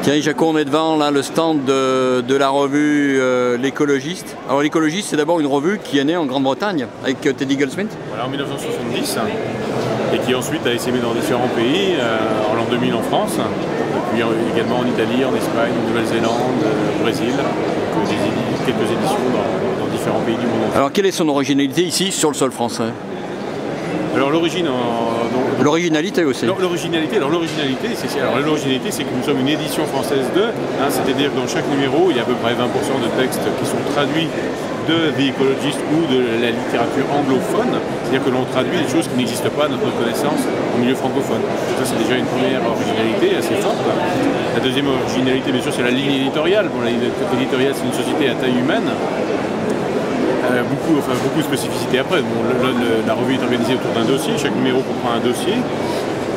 Thierry Jacot, on est devant là, le stand de la revue L'Écologiste. Alors L'Écologiste, c'est d'abord une revue qui est née en Grande-Bretagne avec Teddy Goldsmith. Voilà, en 1970, et qui ensuite a essaimé dans différents pays, en l'an 2000 en France, et puis également en Italie, en Espagne, en Nouvelle-Zélande, au Brésil, donc quelques éditions dans différents pays du monde. Alors quelle est son originalité ici sur le sol français? Alors l'originalité aussi. L'originalité, c'est que nous sommes une édition française de, c'est-à-dire que dans chaque numéro, il y a à peu près 20% de textes qui sont traduits de The Ecologist ou de la littérature anglophone, c'est-à-dire que l'on traduit des choses qui n'existent pas à notre connaissance au milieu francophone. Ça, c'est déjà une première originalité assez forte. La deuxième originalité, bien sûr, c'est la ligne éditoriale. Bon, la ligne éditoriale, c'est une société à taille humaine. Beaucoup de spécificités après. Bon, la revue est organisée autour d'un dossier, chaque numéro comprend un dossier,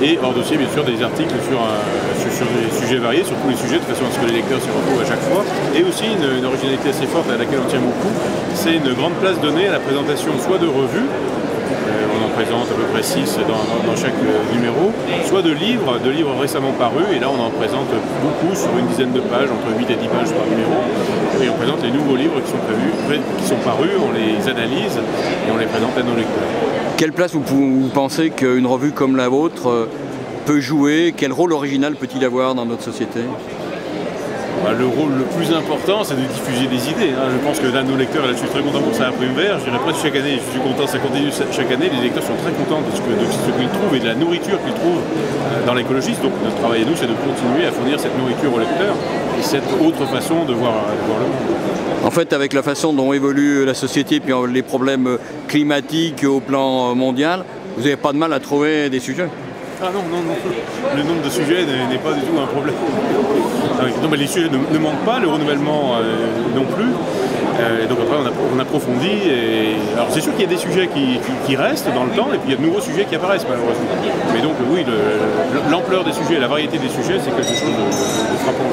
et hors dossier, bien sûr, des articles sur des sujets variés, sur tous les sujets, de façon à ce que les lecteurs s'y retrouvent à chaque fois. Et aussi une originalité assez forte à laquelle on tient beaucoup, c'est une grande place donnée à la présentation soit de revues, on en présente à peu près 6 dans chaque numéro, soit de livres récemment parus, et là on en présente beaucoup sur une dizaine de pages, entre 8 et 10 pages par numéro, et on présente les nouveaux livres qui sont parus, on les analyse et on les présente à nos lecteurs. Quelle place vous pensez qu'une revue comme la vôtre peut jouer? Quel rôle original peut-il avoir dans notre société? Le rôle le plus important, c'est de diffuser des idées. Je pense que là, nos lecteurs, là, je suis très content pour ça à Prime Vert. Je dirais presque chaque année, je suis content, ça continue chaque année. Les lecteurs sont très contents de ce qu'ils trouvent et de la nourriture qu'ils trouvent dans l'écologiste. Donc notre travail à nous, c'est de continuer à fournir cette nourriture aux lecteurs et cette autre façon de voir le monde. En fait, avec la façon dont évolue la société, puis les problèmes climatiques au plan mondial, vous n'avez pas de mal à trouver des sujets? Ah non, le nombre de sujets n'est pas du tout un problème. Non, mais les sujets ne manquent pas, le renouvellement non plus. Donc après on approfondit. Alors c'est sûr qu'il y a des sujets qui restent dans le temps, et puis il y a de nouveaux sujets qui apparaissent malheureusement. Mais donc oui, l'ampleur des sujets et la variété des sujets, c'est quelque chose de frappant.